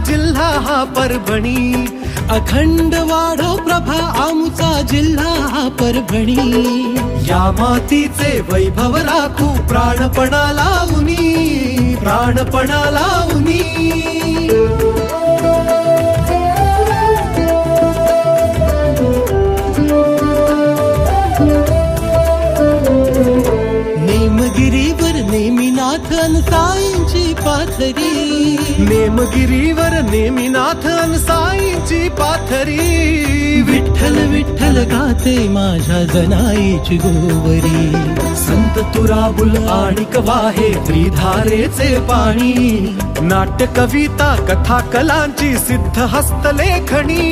जिल्हा हा परभणी, अखंड वाढो प्रभा आमचा जिल्हा हा परभणी। या मातीचे वैभव राखू प्राणपणा लावूनी, प्राणपणा लावूनी। नेमगिरीवर नेमिनाथ साईंची पाथरी, नेमगिरीवर नेमिनाथ साईंची पाथरी। विठ्ठल विठ्ठल गाते माझ्या जनाईची गोवरी, संत तुराबुल आणि कवाहे त्रिधारेचे पाणी। नाट्य कविता कथा कलांची सिद्ध हस्तलेखणी।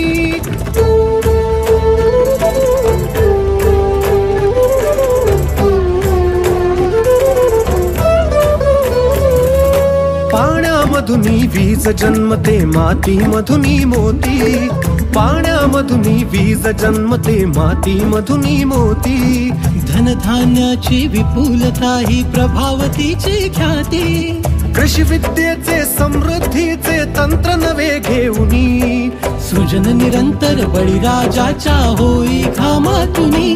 पाण्यामधुनी वीज जन्मते माती मधुनी मोती, पाण्यामधुनी वीज जन्मते माती मधुनी मोती। धनधान्याची विपुलता ही प्रभावतीची ख्याती, कृषी विद्येचे समृद्धीचे तंत्र नवे घेऊनी। सृजन निरंतर बळीराजाच्या होई घामातुनी।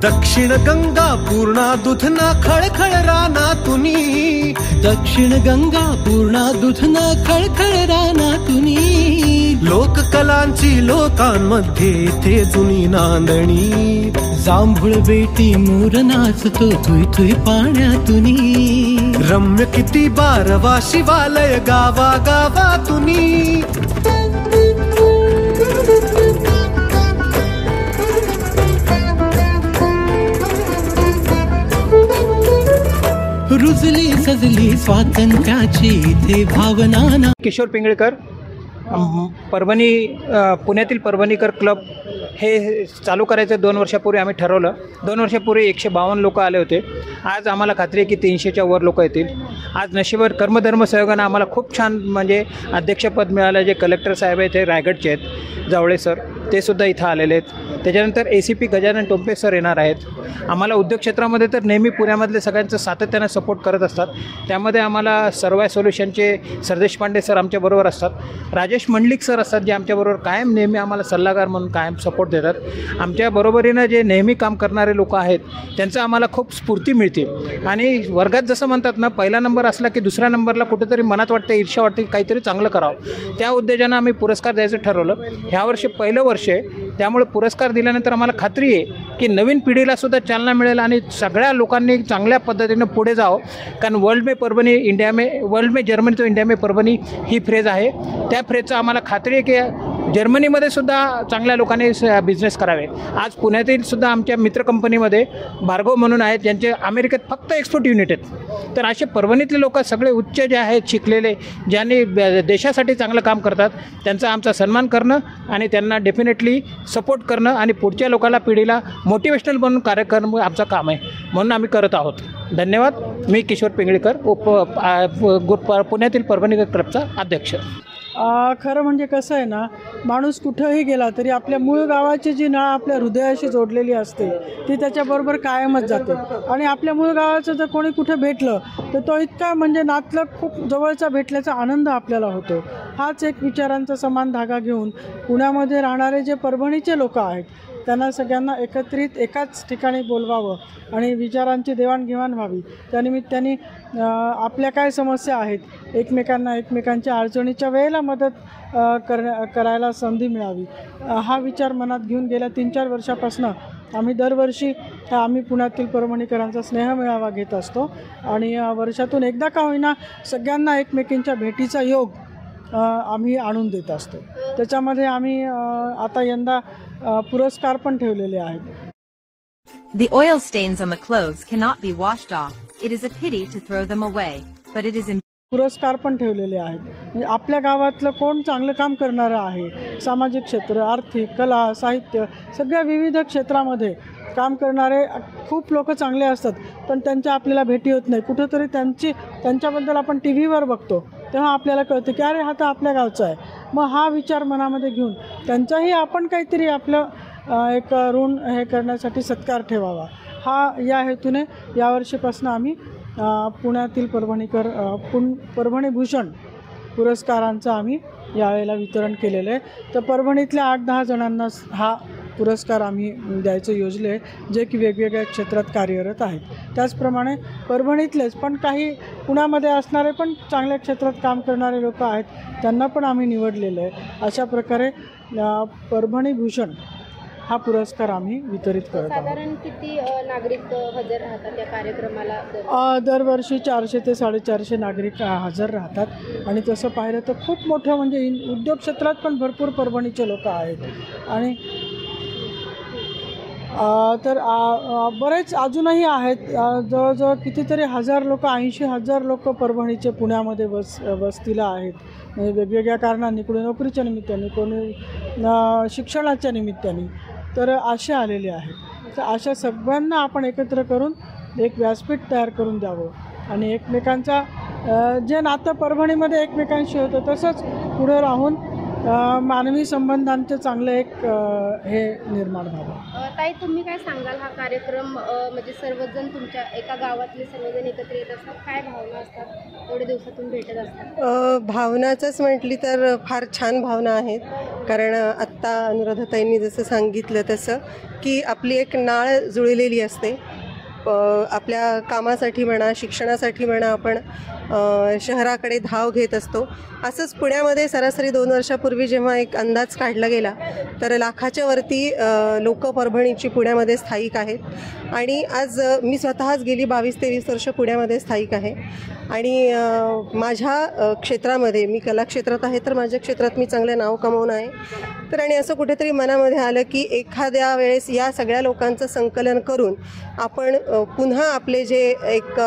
दक्षिण गंगा पूर्णा दुधना खळखळ रानातुनी, दक्षिण गंगा पूर्णा दुधना खळखळ रानातुनी। लोककलांची लोकांमध्ये इथे जुनी नांदणी, जांभूळ बेटी मोर नाचतो थुई थुई पाण्यातुनी। रम्य किती बारवा शिवालय गावा गावातुनी। रुजली सजली स्वातंत्र्याची इथे भावना। किशोर पिंगळकर, परभणी, पुण्यातील परभणीकर क्लब हे चालू करायचं 2 वर्षापूर्वी आम्ही ठरवलं। 2 वर्षापूर्वी 152 लोक आले होते। आज आम्हाला खात्री आहे की 300च्या वर लोक येतील। आज नशिबात कर्मधर्म सहयोगानं आम्हाला खूप छान म्हणजे अध्यक्षपद मिळालं। जे कलेक्टर साहेब आहेत ते रायगडचे आहेत, जावळे सर, ते सुद्धा इथं आलेले आहेत। त्याच्यानंतर ACP गजानन टोंपे सर येणार आहेत। आम्हाला उद्योग क्षेत्रामध्ये तर नेहमी पुण्यामधले सगळ्यांचं सातत्यानं सपोर्ट करत असतात। त्यामध्ये आम्हाला सर्वाय सोल्युशनचे सरदेश पांडे सर आमच्याबरोबर असतात। राजेश मंडलिक सर असतात, जे आमच्याबरोबर कायम नेहमी आम्हाला सल्लागार म्हणून कायम सपोर्ट देतात। आमच्या बरोबरीनं जे नेहमी काम करणारे लोक आहेत त्यांचं आम्हाला खूप स्फूर्ती मिळते। आणि वर्गात जसं म्हणतात ना, पहिला नंबर असला की दुसऱ्या नंबरला कुठेतरी मनात वाटतं, ईर्ष्या वाटते, काहीतरी चांगलं करावं। त्या उद्देशानं आम्ही पुरस्कार द्यायचं ठरवलं। ह्या वर्षी पहिलं वर्ष आहे, त्यामुळे पुरस्कार दिल्यानंतर आम्हाला खात्री आहे की नवीन पिढीलासुद्धा चालना मिळेल आणि सगळ्या लोकांनी चांगल्या पद्धतीनं पुढे जावं। कारण वर्ल्ड में परभणी इंडिया में, वर्ल्ड में जर्मनी तो इंडिया में परभणी ही फ्रेज आहे। त्या फ्रेजचं आम्हाला खात्री आहे की जर्मनीमध्ये सुद्धा चांगल्या लोकांनी बिझनेस करावे। आज पुण्यातील सुद्धा आमच्या मित्र कंपनीमध्ये भार्गव म्हणून आहेत, ज्यांचे अमेरिकेत फक्त एक्सपोर्ट युनिट आहेत। तर असे परभणीतले लोक सगळे उच्च जे आहेत, शिकलेले, ज्यांनी देशासाठी चांगलं काम करतात, त्यांचा आमचा सन्मान करणं आणि त्यांना डेफिनेटली सपोर्ट करणं आणि पुढच्या लोकांना पिढीला मोटिवेशनल बनून कार्य करणं आमचं काम आहे, म्हणून आम्ही करत आहोत। धन्यवाद। मी किशोर पिंगळकर, पुण्यातील परभणीकर क्लबचा अध्यक्ष। खरं म्हणजे कसं आहे ना, माणूस कुठंही गेला तरी आपल्या मूळ गावाची जी नाळ आपल्या हृदयाशी जोडलेली असते ती त्याच्याबरोबर कायमच जाते। आणि आपल्या मूळ गावाचं जर कोणी कुठं भेटलं तर तो इतका म्हणजे नातलं खूप जवळचा भेटल्याचा आनंद आपल्याला होतो। हाच एक विचारांचा समान धागा घेऊन पुण्यामध्ये राहणारे जे परभणीचे लोक आहेत त्यांना सगळ्यांना एकत्रित एकाच ठिकाणी बोलवावं आणि विचारांची देवाणघेवाण व्हावी। त्यानिमित्ताने आपल्या काय समस्या आहेत एकमेकांच्या अडचणीच्या वेळेला मदत करायला संधी मिळावी, हा विचार मनात घेऊन गेल्या 3-4 वर्षापासून आम्ही दरवर्षी आम्ही पुण्यातील परभणीकरांचा स्नेहमेळावा घेत असतो। आणि वर्षातून एकदा का होईना सगळ्यांना एकमेकींच्या भेटीचा योग आम्ही आणून देत असतो। त्याच्यामध्ये आम्ही आता यंदा पुरस्कार पण ठेवलेले आहेत। The oil stains on the clothes cannot be washed off. It is a pity to throw them away, but it is पुरस्कार पण ठेवलेले आहेत। म्हणजे आपल्या गावातलं कोण चांगलं काम करणारं आहे, सामाजिक क्षेत्र, आर्थिक, कला, साहित्य, सगळ्या विविध क्षेत्रामध्ये काम करणारे खूप लोक चांगले असतात, पण त्यांच्या आपल्याला भेटी होत नाही। कुठंतरी त्यांच्याबद्दल आपण TV वर बघतो तेव्हा आपल्याला कळतं की अरे हा तर आपल्या गावचा आहे। मग हा विचार मनामध्ये घेऊन त्यांचाही आपण काहीतरी आपलं एक ऋण हे करण्यासाठी सत्कार ठेवावा, हा या हेतूने यावर्षीपासून आम्ही पुण्यातील परभणी भूषण पुरस्कारांचं आम्ही यावेळेला वितरण केलेलं आहे. तर परभणीतल्या 8-10 जणांना हा पुरस्कार आम्ही द्यायचं योजले आहे, जे की वेगवेगळ्या क्षेत्रात कार्यरत आहेत. त्याचप्रमाणे परभणीतलेच पण काही पुण्यामध्ये असणारे पण चांगल्या क्षेत्रात काम करणारे लोक आहेत, त्यांना पण आम्ही निवडलेलं आहे. अशा प्रकारे परभणी भूषण हा पुरस्कार आम्ही वितरित करत आहोत. साधारण किती नागरिक हजर राहतात या कार्यक्रमाला? दरवर्षी 400 ते 450 नागरिक हजर राहतात. आणि तसं पाहिलं तर खूप मोठं म्हणजे उद्योग क्षेत्रात पण भरपूर परभणीचे लोक आहेत. आणि तर बरेच अजूनही आहेत, जवळजवळ कितीतरी हजार लोक, 80,000 लोक परभणीचे पुण्यामध्ये वस्तीला आहेत. म्हणजे वेगवेगळ्या कारणांनी, कोणी नोकरीच्या निमित्ताने, कोणी शिक्षणाच्या निमित्ताने, तर असे आलेले आहेत. तर अशा सगळ्यांना आपण एकत्र करून एक व्यासपीठ तयार करून द्यावं आणि एकमेकांचा जे नातं परभणीमध्ये एकमेकांशी होतं तसंच पुढे राहून मानवी संबंधांचं चांगलं एक हे निर्माण व्हावं. ताई, तुम्ही काय सांगाल? हा कार्यक्रम म्हणजे सर्वजण तुमच्या एका गावातले सर्वजण एकत्र येत असतात, काय भावना असतात? एवढ्या दिवसातून भेटत असतात. भावनाचंच म्हटली तर फार छान भावना आहेत. कारण आत्ता अनुराधाताईंनी जसं सांगितलं तसं की आपली एक नाळ जुळलेली असते. आपल्या कामासाठी म्हणा, शिक्षणासाठी म्हणा, आपण शहराकडे धाव घेत असतो. असंच पुण्यामध्ये सरासरी 2 वर्षापूर्वी जेव्हा एक अंदाज काढला गेला तर लाखाच्या वरती लोक परभणीची पुण्यामध्ये स्थायिक आहेत. आणि आज मी स्वतःच गेली 22-23 वर्ष पुण्यामध्ये स्थायिक आहे. आणि माझ्या क्षेत्रामध्ये, मी कला क्षेत्रात आहे, तर माझ्या क्षेत्रात मी चांगलं नाव कमावून आहे. तर आणि असं कुठेतरी मनामध्ये आलं की एखाद्या वेळेस या सगळ्या लोकांचं संकलन करून आपण पुन्हा आपले जे एक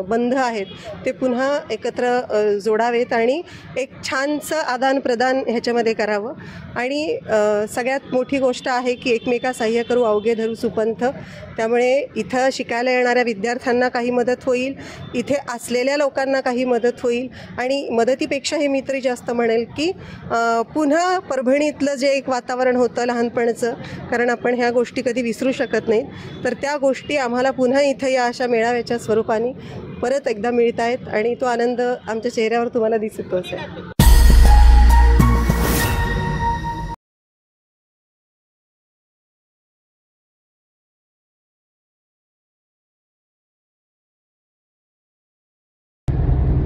बंध आहेत ते पुन्हा एकत्र जोडावेत आणि एक छानसं आदानप्रदान ह्याच्यामध्ये करावं. आणि सगळ्यात मोठी गोष्ट आहे की एकमेका सहाय्य करू अवघे धरू सुपंथ. त्यामुळे इथं शिकायला येणाऱ्या विद्यार्थ्यांना काही मदत होईल, इथे असलेल्या लोकांना काही मदत होईल. आणि मदतीपेक्षाही मी तरी जास्त म्हणेल की पुन्हा परभणीतलं जे एक वातावरण होतं लहानपणाचं, कारण आपण ह्या गोष्टी कधी विसरू शकत नाहीत, तर त्या गोष्टी आम्हाला पुन्हा इथं या अशा मेळाव्याच्या स्वरूपाने परत एकदा मिळत आहेत. आणि तो आनंद आमच्या चेहऱ्यावर तुम्हाला दिसतो असेल.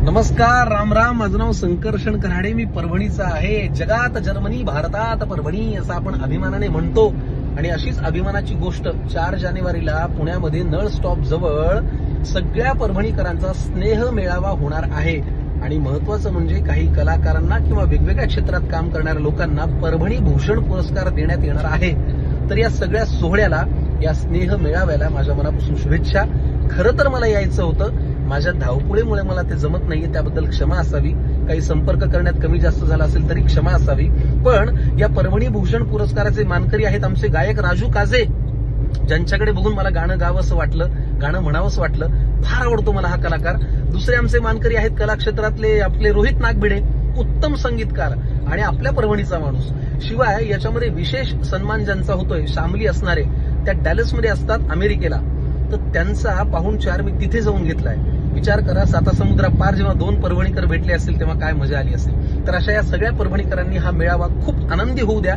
नमस्कार, राम राम. माझं नाव संकर्षण कराडे, मी परभणीचा आहे. जगात जर्मनी, भारतात परभणी असं आपण अभिमानाने म्हणतो. आणि अशीच अभिमानाची गोष्ट 4 जानेवारीला पुण्यामध्ये नळ स्टॉप जवळ सगळ्या परभणीकरांचा स्नेह मेळावा होणार आहे. आणि महत्वाचं म्हणजे काही कलाकारांना किंवा वेगवेगळ्या क्षेत्रात काम करणाऱ्या लोकांना परभणी भूषण पुरस्कार देण्यात येणार आहे. तर या सगळ्या सोहळ्याला, या स्नेह मेळाव्याला माझ्या मनापासून शुभेच्छा. खरं तर मला यायचं होतं, माझ्या धावपुळीमुळे मला ते जमत नाहीये, त्याबद्दल क्षमा असावी. काही संपर्क करण्यात कमी जास्त झाला असेल तरी क्षमा असावी. पण या परभणी भूषण पुरस्काराचे मानकरी आहेत आमचे गायक राजू काजे, ज्यांच्याकडे बघून मला गाणं गावंसं वाटलं, गाणं म्हणावंसं वाटलं. फार आवडतो मला हा कलाकार. दुसरे आमचे मानकरी आहेत कला क्षेत्रातले आपले रोहित नागभिडे, उत्तम संगीतकार आणि आपल्या परभणीचा माणूस. शिवाय याच्यामध्ये विशेष सन्मान ज्यांचा होतोय, शामली असणारे, त्या डॅलसमध्ये असतात अमेरिकेला. तर त्यांचा पाहुणचार मी तिथे जाऊन घेतलाय. विचार करा, सातासमुद्रापार जेव्हा 2 परभणीकर भेटले असतील तेव्हा काय मजा आली असेल. तर अशा या सगळ्या परभणीकरांनी हा मेळावा खूप आनंदी होऊ द्या,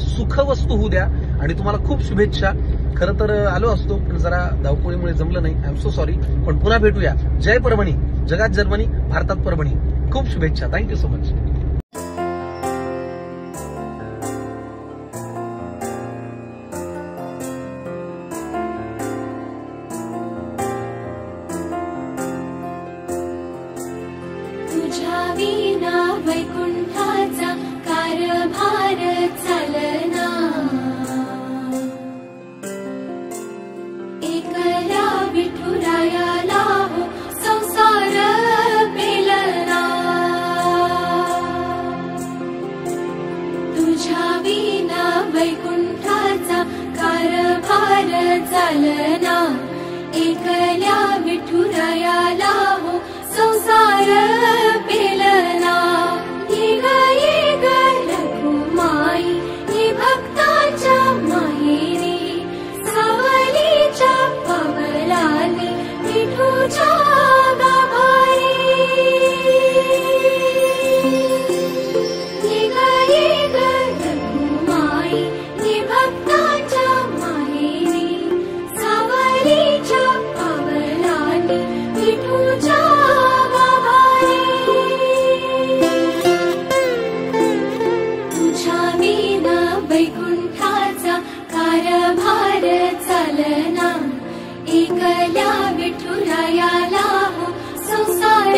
सुखवस्तू होऊ द्या. आणि तुम्हाला खूप शुभेच्छा. खरं तर आलो असतो पण जरा धावपळीमुळे जमलं नाही, आय एम सो सॉरी. पण पुन्हा भेटूया. जय परभणी, जगात जर्मनी, भारतात परभणी. खूप शुभेच्छा. Thank you so much. वैकुंठाचा कारभार चालना, एकला विठुरायाला हो संसार पेलना. चालना एकल्या विठुरायाला हो संसार